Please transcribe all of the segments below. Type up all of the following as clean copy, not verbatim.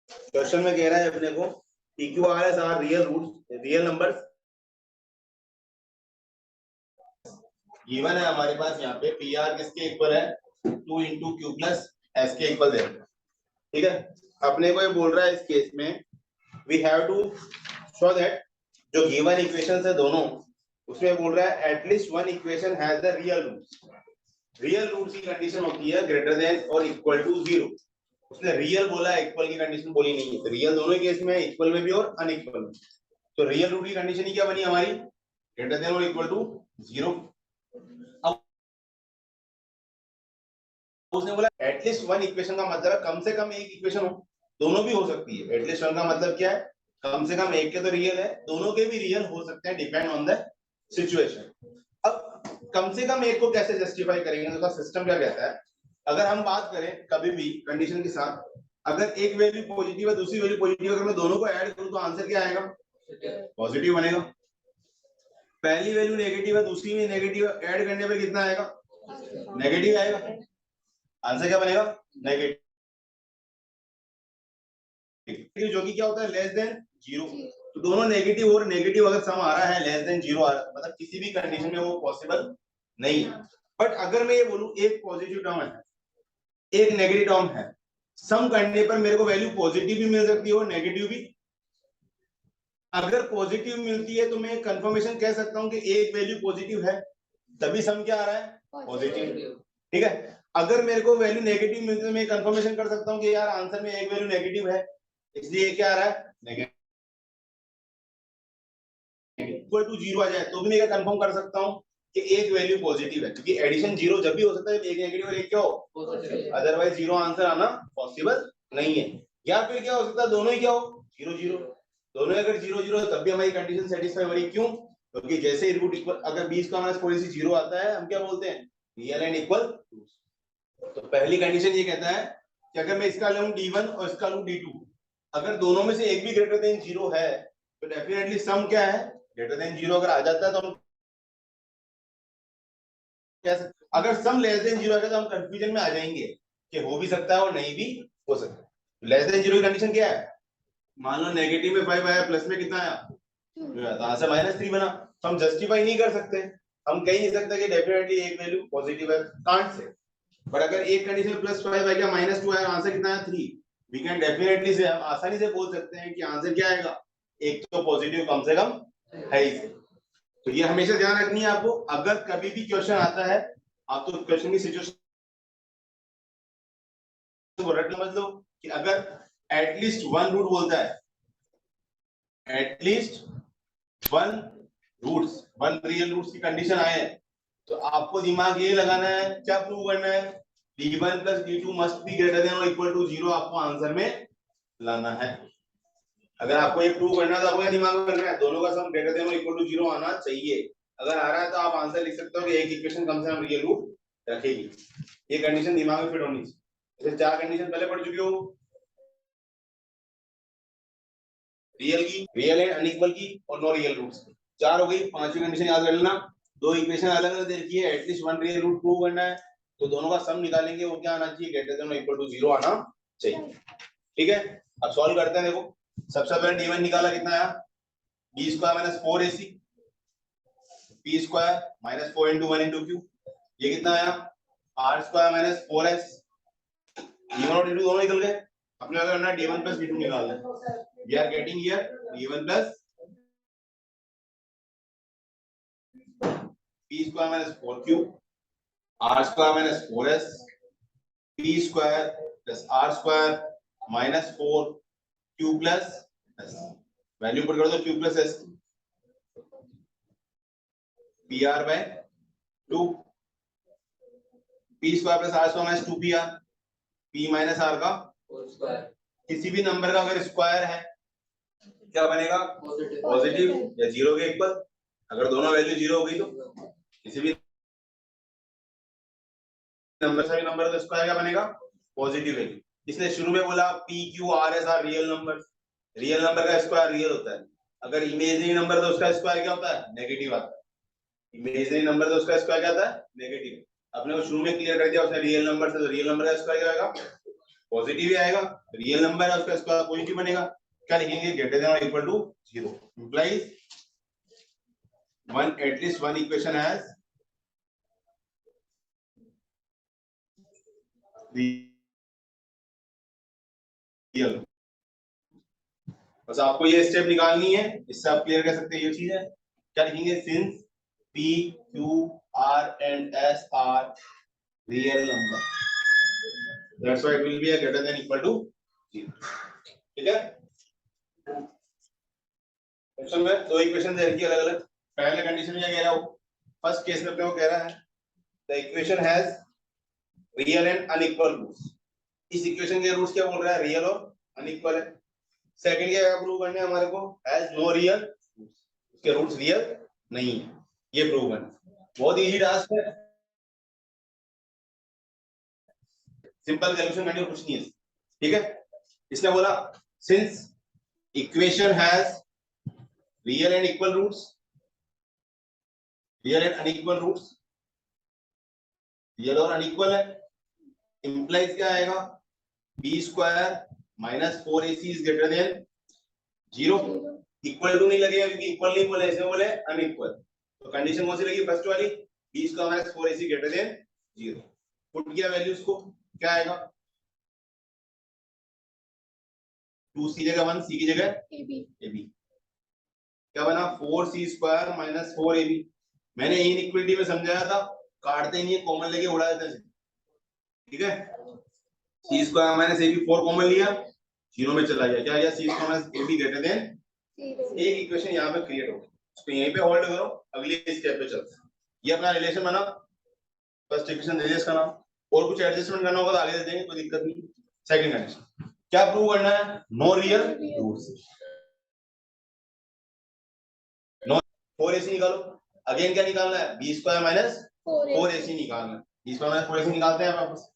Question में कह रहा है अपने को P Q R S are real roots real numbers given है हमारे पास। यहाँ पे पी आर किसके इक्वल है 2 इंटू क्यू प्लस एस के इक्वल है। ठीक है, अपने को ये बोल रहा है इस केस में we have to show that जो गिवन इक्वेशंस है दोनों, उसमें बोल रहा है at least one equation has the real roots. Real roots की कंडीशन होती है ग्रेटर देन और इक्वल टू 0। उसने रियल बोला है, इक्वल की कंडीशन बोली नहीं है। तो रियल दोनों ही केस में, इक्वल में भी और अनइक्वल में। तो रियल रूट की कंडीशन ही क्या बनी हमारी, ग्रेटर देन और इक्वल टू 0। अब उसने बोला एटलीस्ट वन इक्वेशन का मतलब है कम से कम एक इक्वेशन हो, दोनों भी हो सकती है। एटलीस्ट वन का मतलब क्या है, कम से कम एक के तो रियल है, दोनों के भी रियल हो सकते हैं, डिपेंड ऑन द सिचुएशन। अब कम से कम एक को कैसे जस्टिफाई करेंगे, उसका सिस्टम क्या कहता है। अगर हम बात करें कभी भी कंडीशन के साथ, अगर एक वैल्यू पॉजिटिव है दूसरी वैल्यू पॉजिटिव, अगर मैं दोनों को ऐड करूं तो आंसर क्या आएगा, पॉजिटिव बनेगा। पहली वैल्यू नेगेटिव है दूसरी में नेगेटिव है, ऐड करने पे कितना आएगा, नेगेटिव आएगा। आंसर क्या बनेगा, नेगेटिव, जो कि क्या होता है लेस देन 0। तो दोनों नेगेटिव और नेगेटिव अगर सम आ रहा है लेस देन 0 आ रहा है, मतलब किसी भी कंडीशन में वो पॉसिबल नहीं है। बट अगर मैं ये बोलूं एक पॉजिटिव टर्म है एक नेगेटिव टर्म है, सम करने पर मेरे को वैल्यू पॉजिटिव भी मिल सकती है और नेगेटिव भी। अगर पॉजिटिव मिलती है तो मैं कंफर्मेशन कह सकता हूं कि एक वैल्यू पॉजिटिव है, तभी सम क्या आ रहा है, पॉजिटिव। ठीक है, अगर मेरे को वैल्यू नेगेटिव मिलती है तो मैं कंफर्मेशन कर सकता हूं कि यार आंसर में एक वैल्यू नेगेटिव है, इसलिए क्या आ रहा है, नेगेटिव। इक्वल टू 0 आ जाए तो भी मैं क्या कंफर्म कर सकता हूं कि एक वैल्यू पॉजिटिव है, क्योंकि एडिशन 0 जब भी हो सकता है एक नेगेटिव और एक क्या हो पॉजिटिव, अदरवाइज 0 आंसर आना पॉसिबल नहीं है। या फिर क्या हो सकता है, दोनों ही क्या हो 0 0, दोनों अगर 0 0 तब भी हमारी कंडीशन सेटिस्फाई हो रही। क्यों, क्योंकि जैसे रूट इक्वल अगर 20 का माइनस थोड़ी सी 0 आता है, हम क्या बोलते हैं रियल एंड इक्वल। तो पहली कंडीशन ये कहता है कि अगर मैं इसका लूं d1 और इसका लूं d2, अगर दोनों में से एक भी ग्रेटर देन 0 है तो डेफिनेटली सम क्या है, ग्रेटर देन 0 अगर आ जाता है तो हम कैसे, अगर सम लेस देन 0 आएगा तो हम कंफ्यूजन में आ जाएंगे कि हो भी सकता है और नहीं भी हो सकता है। लेस देन 0 की कंडीशन क्या है, मान लो नेगेटिव में 5 आया, प्लस में कितना आया, तो आंसर -3 बना। तो हम जस्टिफाई नहीं कर सकते, हम कह नहीं सकते कि डेफिनेटली एक वैल्यू पॉजिटिव है, कांट से। बट अगर एक कंडीशन में +5 आ गया, -2 आया, आंसर कितना है 3, वी कैन डेफिनेटली से हम आसानी से बोल सकते हैं कि आंसर क्या आएगा, एक तो पॉजिटिव कम से कम है ही। तो ये हमेशा ध्यान रखनी है आपको, अगर कभी भी क्वेश्चन आता है आप तो क्वेश्चन की सिचुएशन को रट समझ लो कि अगर एटलीस्ट वन रूट बोलता है, at least one roots, one real roots की कंडीशन आए तो आपको दिमाग ये लगाना है, क्या प्रूव करना है, d1 plus d2 must be greater than और इक्वल टू 0 आपको आंसर में लाना है। अगर आपको ये प्रूव करना है तो आपको दिमाग में रखना है दोनों का सम ग्रेटर देन और इक्वल टू 0 आना चाहिए। अगर आ रहा है तो आप आंसर लिख सकते हो कि एक इक्वेशन कम से कम रियल रूट रखेगी। ये कंडीशन दिमाग में फिट होनी चाहिए। जैसे 4 कंडीशन पहले पढ़ चुके हो, रियल की, रियल एंड अनइक्वल की और नो रियल रूट्स की, 4 हो गई। 5वीं कंडीशन याद कर लेना, दो इक्वेशन अलग अलग दे रखी है, at least one real root prove करना है, तो दोनों का सम निकालेंगे, वो क्या आना चाहिए, ग्रेटर देन और इक्वल टू 0 आना चाहिए। ठीक है, अब सॉल्व करते हैं। देखो सबसे पहले d1 निकाला, कितना आया, b square minus 4ac, p square minus 4 into 1 into Q, ये कितना आया, r square minus 4s, d1 और d2 दोनों निकल गए। अपने अगर करना d1 प्लस d2 निकालना है, we are getting here d1 plus p square minus 4q, r square minus 4s, p square plus r square minus 4q plus s, value put कर दो q plus s, pr by 2, p square plus r square minus 2pr, p minus r का square, किसी भी number का अगर square है क्या बनेगा, पॉजिटिव या 0 के इक्वल। अगर दोनों वैल्यू 0 हो गई तो किसी भी नंबर का स्क्वायर क्या बनेगा, पॉजिटिव वैल्यू। इसने शुरू में बोला p q r s are real number, real number का स्क्वायर रियल होता है, अगर इमेजिनरी नंबर तो उसका स्क्वायर क्या होता है, नेगेटिव आता है। इमेजिनरी नंबर तो उसका स्क्वायर क्या आता है, नेगेटिव। अपने को शुरू में क्लियर कर दिया उसने, रियल नंबर से तो रियल नंबर का स्क्वायर क्या आएगा पॉजिटिव ही आएगा, रियल नंबर है उसका स्क्वायर पॉजिटिव बनेगा, क्या लिखेंगे ग्रेटर देन और equal to 0 implies one at least one equation has real. बस आपको ये स्टेप निकालनी है, इससे आप क्लियर कर सकते हैं ये चीज है। क्या लिखेंगे, since P Q R and S are real number that's why it will be a greater than equal to 0। ठीक है, क्वेश्चन में दो इक्वेशन दे रखी है अलग अलग। पहले कंडीशन में क्या कह रहा है, फर्स्ट केस में अपने को कह रहा है the equation has real and unequal roots. इस इक्वेशन के रूट्स क्या बोल रहा है, रियल और अनइक्वल है। सेकंड क्या प्रूव करना है हमारे को, हैज नो रियल, उसके रूट्स रियल नहीं है, ये प्रूव करना। बहुत इजी टास्क है, सिंपल कैलकुलेशन करनी कुछ नहीं है। ठीक है, इसने बोला since equation has real and equal roots, real and unequal roots, real और अनइक्वल है, इंप्लाइज क्या आएगा, b square minus 4ac is greater than 0। Equal to नहीं लगेगा क्योंकि इक्वल नहीं बोले, इसमें बोले अनइक्वल, तो कंडीशन कौन सी लगी, फर्स्ट वाली, b square minus 4ac greater than 0। Put किया वैल्यूज को, क्या आएगा, 2c जगह 1, c की जगह ab, क्या बना 4c स्क्वायर माइनस 4ab। मैंने इनइक्वालिटी में समझाया था, काटते नहीं है, कॉमन लेके उड़ा देते हैं। ठीक है, c square minus ab 4 common लिया, 0 में चला गया, क्या गया, c square minus ab greater than 0। एक इक्वेशन यहाँ पे क्रिएट हो गई, इसको यहीं पे होल्ड करो, अगली स्टेप पे चलते हैं। ये अपना रिलेशन बना, फर्स्ट इक्वेशन रिलेस करना, और कुछ एडजस्टमेंट करना होगा तो आगे दे देंगे, कोई दिक्कत नहीं। सेकंड कंडीशन क्या प्रूव करना है, no real roots, no 4ac निकालो। अगेन क्या निकालना है, b स्क्वायर माइनस 4ac निकालना है, b स्क्वायर माइनस 4ac निकालते हैं वापस,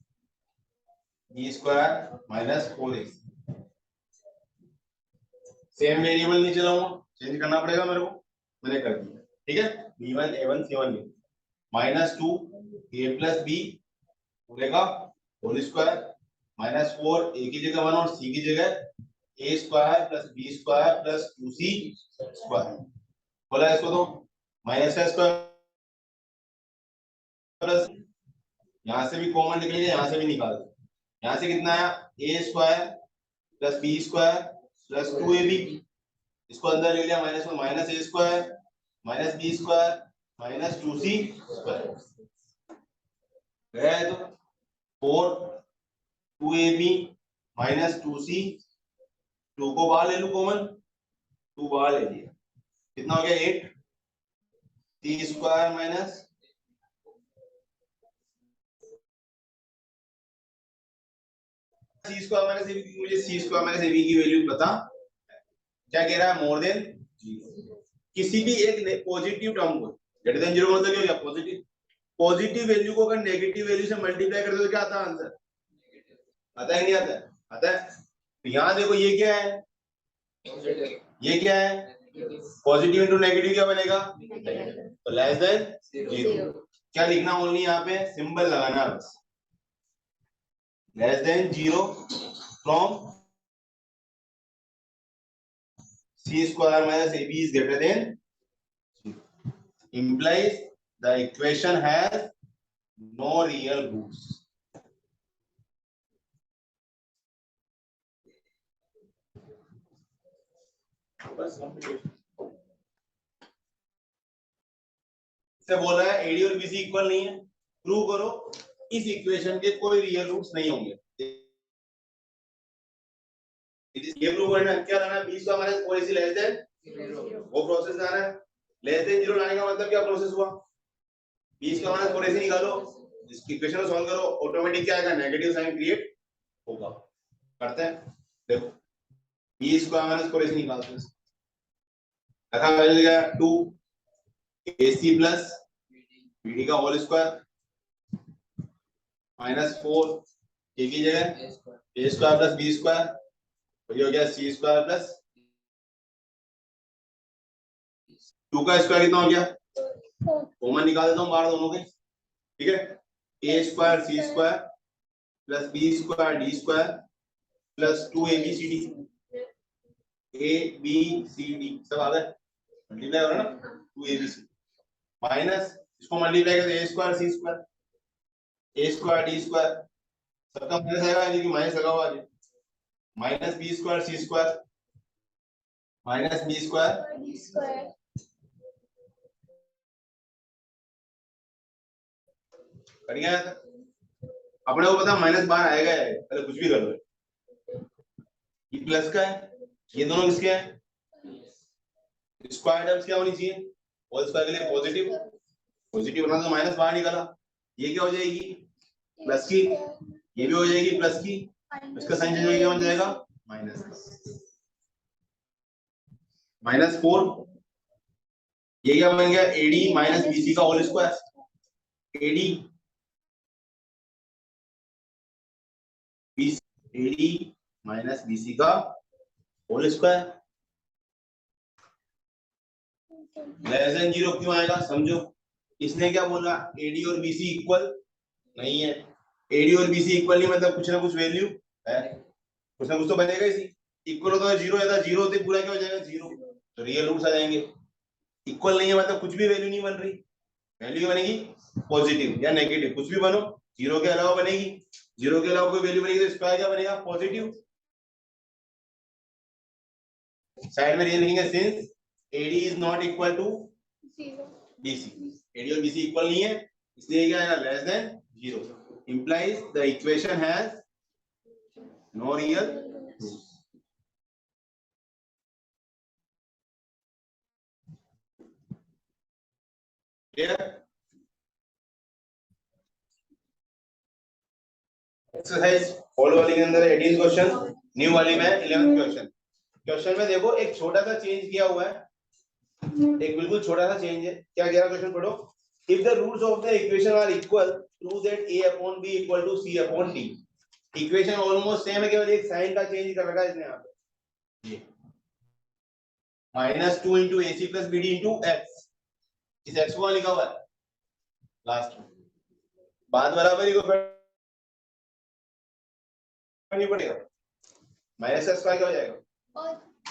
b square minus 4ac, same variable नहीं चलाऊंगा, चेंज करना पड़ेगा मेरे को, मैंने कर दिया। ठीक है, b1 a1 c1 minus 2 a plus b होगा होल स्क्वायर माइनस 4 a की जगह 1 और c की जगह a square plus b square plus 2c square, बोला इसको तो माइनस का स्क्वायर प्लस, यहां से भी कॉमन निकलेगा, यहां से भी निकाल दो, यहां से कितना आया, a square plus b square plus 2ab, इसको अंदर ले लिया माइनस में, minus a square minus b square minus 2c square गया है, तो 4 2ab माइनस 2c, 2 को बाहर ले लूं कॉमन, 2 बाहर ले लिया, कितना हो गया 8 c square minus c square minus ab, मुझे c स्क्वायर माइनस ab की वैल्यू पता, क्या कह रहा है, मोर देन 0। किसी भी एक पॉजिटिव टर्म को, ग्रेटर देन 0 मतलब क्या हो गया, पॉजिटिव, पॉजिटिव वैल्यू को अगर नेगेटिव वैल्यू से मल्टीप्लाई कर दो तो क्या आता है आंसर, आता है नहीं आता है, आता है। तो यहां देखो ये क्या है, ये क्या है, पॉजिटिव इंटू नेगेटिव क्या बनेगा, तो लेस देन 0। क्या लिखना, ओनली यहाँ पे सिंबल लगाना बस, less than 0 from c square minus ab is greater than 0 implies the equation has no real roots। से बोल रहा है AD और BC इक्वल नहीं है, प्रूव करो इस इक्वेशन के कोई रियल रूट्स नहीं होंगे। ये प्रूव करना है, क्या लाना है, b square minus 4ac less than 0, वो प्रोसेस लाना है। लेस देन 0 लाने का मतलब क्या प्रोसेस हुआ, b स्क्वायर माइनस 4ac निकालो, इस इक्वेशन को सॉल्व करो, ऑटोमेटिक क्या आएगा, नेगेटिव साइन क्रिएट होगा। करते हैं, देखो b स्क्वायर माइनस 4ac निकालते हैं, रखा वैल्यू क्या 2 ac प्लस bd का होल स्क्वायर माइनस 4 a की जगह a square plus b square, तो ये हो गया c स्क्वायर प्लस 2 का स्क्वायर कितना हो गया, कॉमन निकाल देता हूं बाहर दोनों के। ठीक है, a square c square plus b square d square plus 2abcd, a b c d सब आ गए, मल्टीप्लाई हो रहा है ना, 2abc माइनस इसको मल्टीप्लाई करते a square c square a square d square, सबका माइनस आएगा यानी कि माइनस लगा हुआ है, minus b square c square minus b square d square cut गया था। अपने को पता माइनस बाहर आएगा है, पहले कुछ भी कर लो, ये प्लस का है, ये दोनों किसके हैं, स्क्वायर टर्म्स क्या होनी चाहिए, होल स्क्वायर के लिए पॉजिटिव, पॉजिटिव बना तो माइनस बाहर निकला, ये क्या हो जाएगी प्लस की, ये भी हो जाएगी प्लस की, इसका साइन चेंज हो जाएगा माइनस, माइनस 4, ये क्या बन गया एडी माइनस बीसी का whole square, AD AD minus BC का होल स्क्वायर, लेस देन 0 क्यों आएगा समझो, इसने क्या बोला एडी और बीसी इक्वल नहीं है, एडी और बीसी इक्वल नहीं मतलब कुछ ना कुछ वैल्यू है, कुछ ना कुछ तो बनेगा इसी, इक्वल होता है 0 है, 0 होते पूरा क्या हो जाएगा 0, तो रियल रूट्स आ जाएंगे, इक्वल नहीं है मतलब कुछ भी वैल्यू नहीं बन रही, वैल्यू बनेगी पॉजिटिव या नेगेटिव, कुछ भी बनो 0 के अलावा बनेगी, 0 के अलावा कोई वैल्यू बनेगी तो स्क्वायर क्या बनेगा पॉजिटिव, साइड में रियल लिखेंगे since AD is not equal to BC, AD और BC इक्वल नहीं है इसलिए क्या आएगा less than 0, implies the equation has no real roots. Clear? Exercise old वाली के अंदर 18 क्वेश्चन, न्यू वाली में 11th क्वेश्चन, क्वेश्चन में देखो एक छोटा सा चेंज किया हुआ है, एक बिल्कुल छोटा सा चेंज है, क्या कह रहा क्वेश्चन पढ़ो, if the roots of the equation are equal prove that a upon b equal to c upon d, equation almost same है, केवल एक साइन का चेंज कर रखा है इसने यहाँ पे, ये -2 into ac plus bd into x, इस x को लिखा हुआ है लास्ट में, बात बराबर ही को नहीं पड़ेगा, माइनस का स्क्वायर क्या हो जाएगा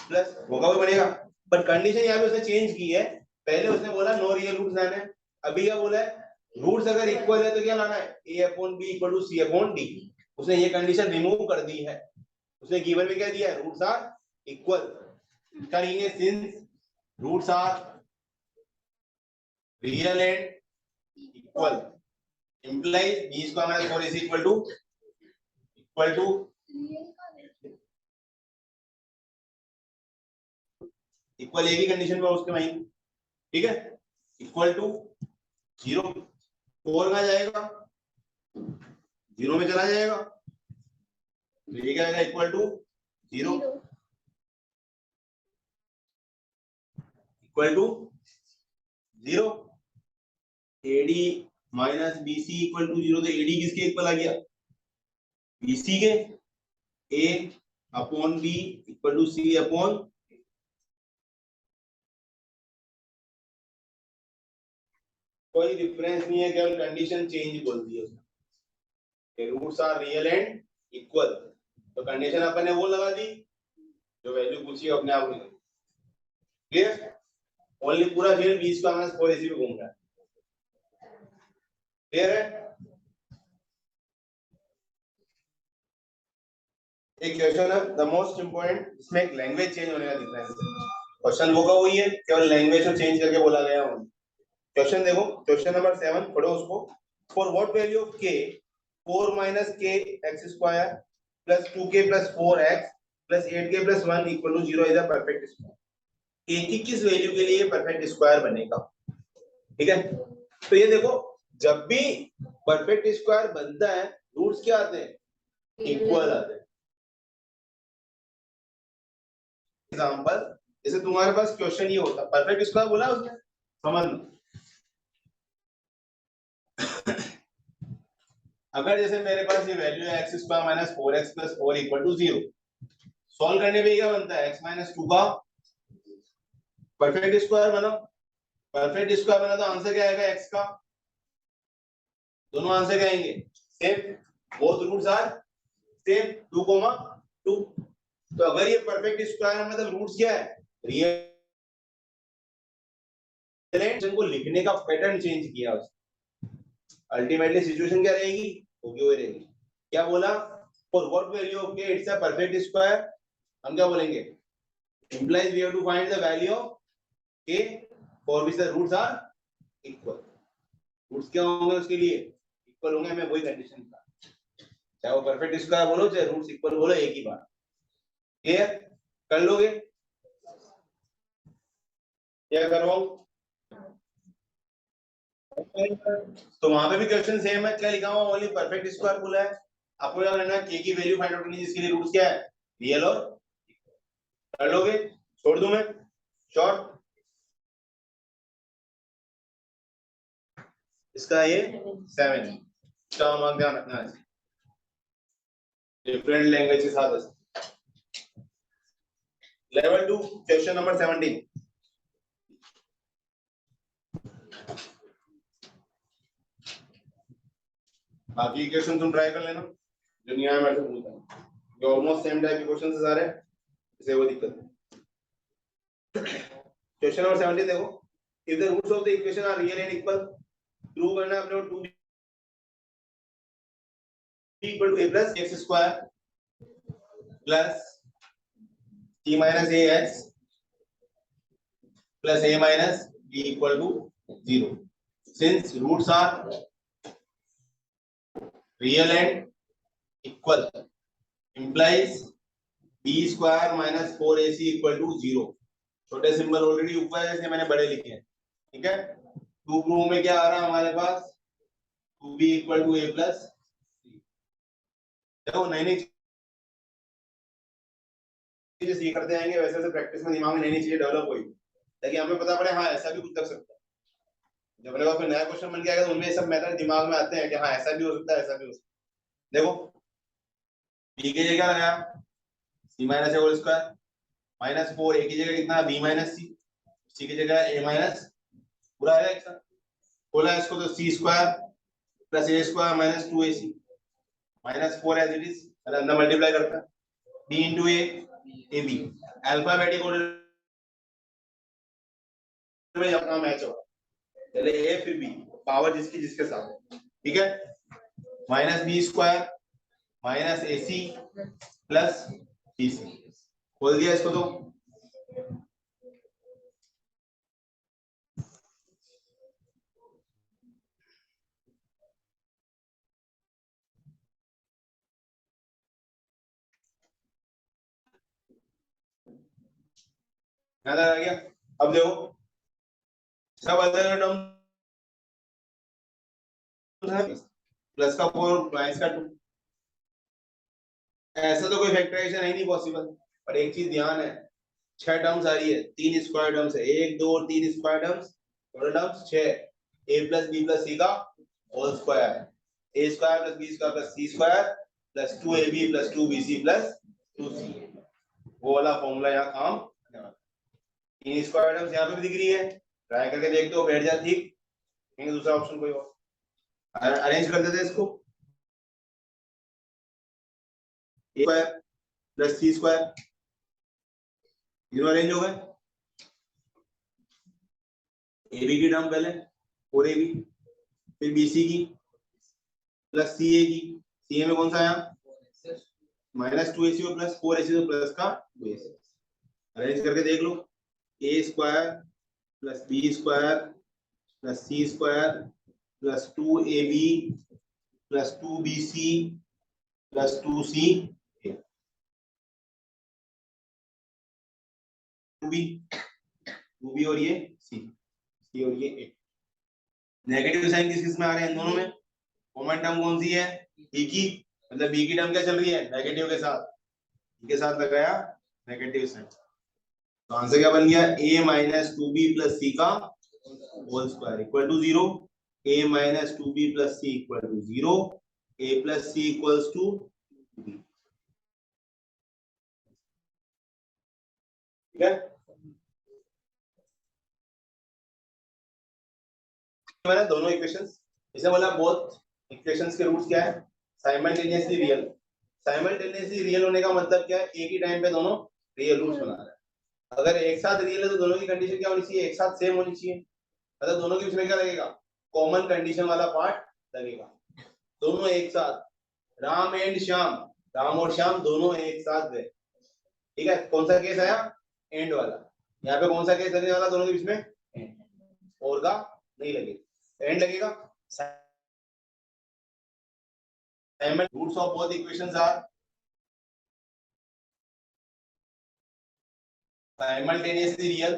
प्लस होगा भी बनेगा, पर कंडीशन यहाँ पे उसने चेंज की है, पहले उसने बोला नो रियल रूट्स लाना है, अभी क्या बोला है रूट्स अगर इक्वल है तो क्या लाना है a upon b equal to c upon d, उसने ये कंडीशन रिमूव कर दी है, उसने गिवन में क्या दिया है रूट्स आर इक्वल, करेंगे since roots are real and equal implies b square minus 4 is equal to equal एक ही कंडीशन में उसके वहीं, ठीक है इक्वल टू 0, 4 कहाँ जाएगा 0 में चला जाएगा, तो ये क्या आएगा equal to 0, equal to 0, AD minus BC equal to 0, तो AD किसके इक्वल आ गया BC के, A upon B equal to C upon, कोई डिफरेंस नहीं है, केवल कंडीशन चेंज बोल दी है उसने, roots are real and equal, तो कंडीशन अपन ने वो लगा दी जो वैल्यू पूछी है अपने आप निकल, क्लियर, ओनली पूरा फील्ड 20 का माइनस 4 इसी पे घूम रहा है, क्लियर है। एक क्वेश्चन है द मोस्ट इंपोर्टेंट, इसमें एक लैंग्वेज चेंज होने का दिख रहा है, क्वेश्चन वो का वही है, केवल लैंग्वेज को चेंज करके बोला गया है, क्वेश्चन देखो क्वेश्चन नंबर 7 पढ़ो उसको, for what value of k 4 minus k x square plus 2k plus 4x plus 8k plus 1 equal to 0 is a perfect square, k की किस वैल्यू के लिए परफेक्ट स्क्वायर बनेगा, ठीक है, तो ये देखो जब भी परफेक्ट स्क्वायर बनता है रूट्स क्या आते हैं इक्वल आते हैं, एग्जांपल जैसे तुम्हारे पास क्वेश्चन ये होता परफेक्ट स्क्वायर बोला उसने, समझ लो अगर जैसे मेरे पास ये वैल्यू है x square minus 4x plus 4 equal to 0, solve करने पे क्या बनता है x माइनस 2 का परफेक्ट स्क्वायर बना, परफेक्ट स्क्वायर बना तो आंसर क्या आएगा x का, दोनों आंसर क्या आएंगे same, both roots are same 2, 2। तो अगर ये परफेक्ट स्क्वायर है मतलब रूट्स क्या है, रियल को लिखने का पैटर्न चेंज किया उसने। अल्टीमेटली सिचुएशन क्या रहेगी, होगी वही रहेगी। क्या बोला, फॉर व्हाट वैल्यू ऑफ के इट्स अ परफेक्ट स्क्वायर, हम क्या बोलेंगे, implies we have to find the value of k for which the roots are equal। Roots क्या होंगे उसके लिए, इक्वल होंगे, हमें वही कंडीशन था, चाहे वो परफेक्ट स्क्वायर बोलो चाहे रूट्स इक्वल बोलो, एक ही बात। क्लियर, कर लोगे, क्या करवाऊं। तो वहां पे भी क्वेश्चन सेम है, क्या लिखा हुआ, ओनली परफेक्ट स्क्वायर बोला है। आपको क्या करना है, के की वैल्यू फाइंड आउट करनी है जिसके लिए रूट्स क्या है, रियल और, कर लोगे, छोड़ दूं मैं शॉर्ट, इसका ये 7 इसका मार्क ध्यान रखना है, डिफरेंट लैंग्वेज के साथ। Level 2 question number 17। बाकी क्वेश्चन तुम ट्राई कर लेना, जो नहीं आया मैं से पूछता हूं, जो ऑलमोस्ट सेम टाइप के क्वेश्चन से सारे, इसे वो दिक्कत है। क्वेश्चन नंबर 17 देखो, if the roots of the equation are real and equal, prove करना है अपने को 2b equal to a plus x square plus c minus ax plus a minus b equal to 0, since roots are real and equal implies b square minus 4ac equal to 0। छोटे symbol already ऊपर है इसलिए मैंने बड़े लिखे हैं, ठीक है। टू प्रूव में क्या आ रहा है हमारे पास, 2b equal to a plus, देखो नई नई चीजें सीख करते आएंगे, वैसे वैसे प्रैक्टिस में दिमाग में नई नई चीजें डेवलप हुई, ताकि हमें पता पड़े हाँ ऐसा भी कुछ कर सकता है। जब मेरे पास कोई नया क्वेश्चन बन के आएगा तो उनमें सब मेथड दिमाग में आते हैं कि हाँ ऐसा भी हो सकता है, ऐसा भी हो सकता है। देखो b की जगह लगाया c minus a whole square minus 4, a की जगह कितना b माइनस c की जगह a माइनस, पूरा है एक साथ खोला इसको तो c square plus a square minus 2ac minus 4 as it is, अंदर मल्टीप्लाई करता है b into a ab, alphabetic order में अपना मैच होगा, पहले a फिर b, पावर जिसकी जिसके साथ, ठीक है। Minus b square minus ac plus bc, खोल दिया इसको तो याद आ गया। अब देखो सब अदर टर्म प्लस का 4 माइनस का 2, ऐसा तो कोई फैक्टराइजेशन है नहीं पॉसिबल, पर एक चीज ध्यान है, 6 टर्म्स आ रही है, 3 स्क्वायर टर्म्स है, 1 2 और 3 square terms, total terms 6, a plus b plus c का होल स्क्वायर है, a square plus b square plus c square plus 2ab plus 2bc plus 2c, वो वाला फॉर्मूला यहाँ काम करने वाला। 3 स्क्वायर टर्म्स यहाँ पे भी दिख रही है, ट्राई करके देख दो, बैठ जा ठीक, दूसरा ऑप्शन कोई और अरेंज कर देते इसको, a square plus c square, तीनों अरेंज हो गए, ए बी की टर्म पहले 4ab, फिर bc की प्लस ca की, ca में कौन सा आया माइनस 2ac और प्लस 4ac, तो प्लस का 2ac, अरेंज करके देख लो, a square plus b square plus c square plus 2ab plus 2bc plus 2c, 2b और ये c और ये a, नेगेटिव साइन किस किस में आ रहे हैं इन दोनों में, कॉमन टर्म कौन सी है b की, मतलब b की टर्म क्या चल रही है नेगेटिव के साथ, के साथ लगाया नेगेटिव साइन, तो आंसर क्या बन गया, a minus 2b plus c का whole square equal to 0, a minus 2b plus c equal to 0, a plus c equals to b, ठीक है। मैंने दोनों इक्वेशंस, इसे बोला बोथ इक्वेशंस के रूट्स क्या है साइमल्टेनियसली रियल। साइमल्टेनियसली रियल होने का मतलब क्या है, एक ही टाइम पे दोनों रियल रूट्स बना रहे हैं। अगर एक साथ रियल है तो दोनों की कंडीशन क्या होनी चाहिए, एक साथ सेम होनी चाहिए। मतलब दोनों के बीच में क्या लगेगा, कॉमन कंडीशन वाला पार्ट लगेगा। दोनों एक साथ, राम एंड श्याम, राम और श्याम दोनों एक साथ गए, ठीक है। कौन सा केस आया, एंड वाला। यहाँ पे कौन सा केस लगने वाला, दोनों के बीच में एंड, और का नहीं लगेगा, एंड लगेगा। Roots of both equations are simultaneously real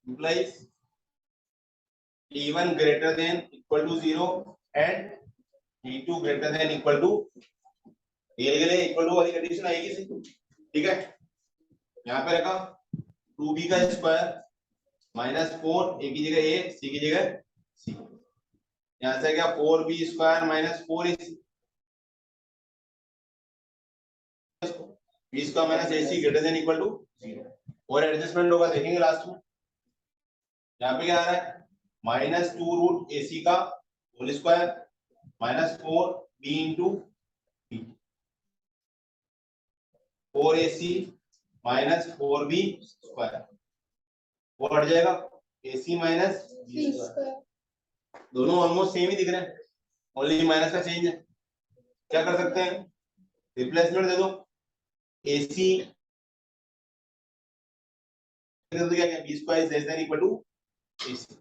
implies t1 greater than equal to 0 and t2 greater than equal to real के लिए इक्वल टू वाली कंडीशन आएगी सी, ठीक है। यहाँ पे रखा 2b का स्क्वायर माइनस 4 a की जगह a c की जगह c, यहाँ से क्या 4b square minus 4ac, b square minus ac greater than equal to 0, और एडजस्टमेंट होगा देखेंगे लास्ट में। यहाँ पे क्या आ रहा है, माइनस 2 रूट ac का whole square minus 4b into b, 4ac minus 4b square, वो हट जाएगा ac माइनस b स्क्वायर, दोनों ऑलमोस्ट सेम ही दिख रहे हैं, ओनली माइनस का चेंज है। क्या कर सकते हैं, रिप्लेसमेंट दे दो, ac तो क्या है, b square is less than equal to ac,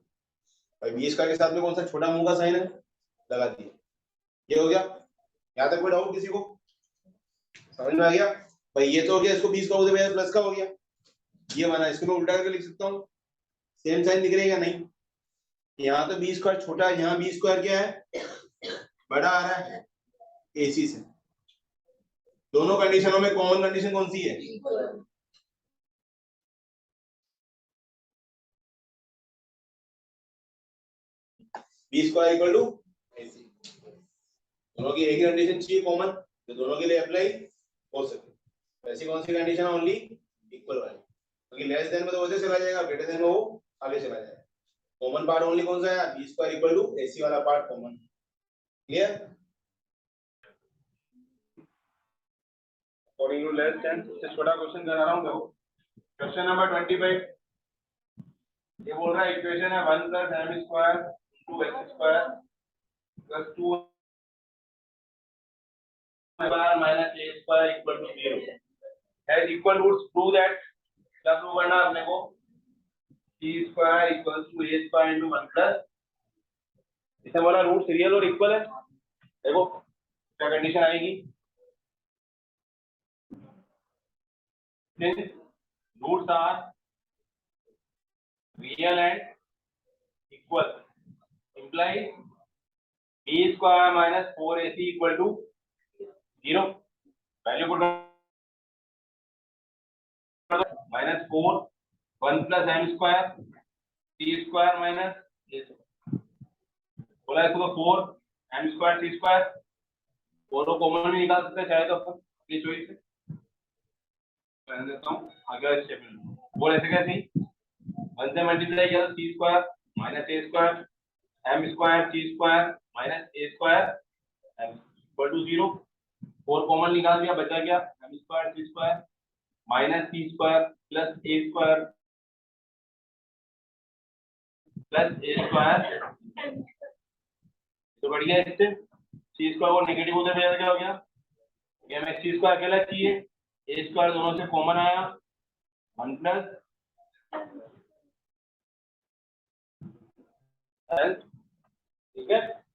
भाई b स्क्वायर के साथ में कौन सा छोटा मुंह का साइन है लगा दिया, ये हो गया। यहाँ तक कोई डाउट किसी को, समझ में आ गया भाई, ये तो हो गया, इसको 20 का होते हुए प्लस का हो गया, ये बना, इसको मैं उल्टा करके लिख सकता हूँ, सेम साइन दिख रहेगा नहीं, यहाँ तो b स्क्वायर छोटा है, यहाँ b स्क्वायर क्या है बड़ा आ रहा है ac से, दोनों कंडीशनों में कॉमन कंडीशन कौन सी है, b square equal to ac, दोनों की एक ही कंडीशन चाहिए कॉमन, जो दोनों के लिए अप्लाई हो सके। ऐसी कौन सी कंडीशन है, ओनली इक्वल वाली, क्योंकि लेस देन में तो वैसे चला जाएगा, ग्रेटर देन में वो आगे चला जाएगा। कॉमन पार्ट ओनली कौन सा है, b square equal to ac वाला part common, clear. According to less than से छोटा क्वेश्चन करा रहा हूं, देखो क्वेश्चन नंबर 25, ये बोल रहा है इक्वेशन है 1 + m square 2x square plus 2 minus a square equal to 0 has equal roots, prove that, क्या प्रूव करना है अपने को, c square equals to a square into 1 plus, इसमें बोला रूट्स रियल और इक्वल है, देखो क्या कंडीशन आएगी, since roots are real and equal implies b square minus 4ac equal to 0, value put minus 4 1 plus m square c square minus a बोला इसको तो 4 m square c square, दोनों common में निकाल सकते हैं चाहे तो अपनी चॉइस से, मैं देता हूँ आगे स्टेप में, बोल ऐसे कैसे 1 से मल्टीप्लाई किया तो c square minus a square m square c square minus a square m equal to 0, 4 common निकाल दिया, बचा क्या m square c square minus c square plus a square plus a square, तो बढ़िया है, इससे c स्क्वायर को negative होते हुए क्या हो गया, ये हमें c स्क्वायर अकेला चाहिए, a स्क्वायर दोनों से कॉमन आया 1 प्लस l, ठीक है।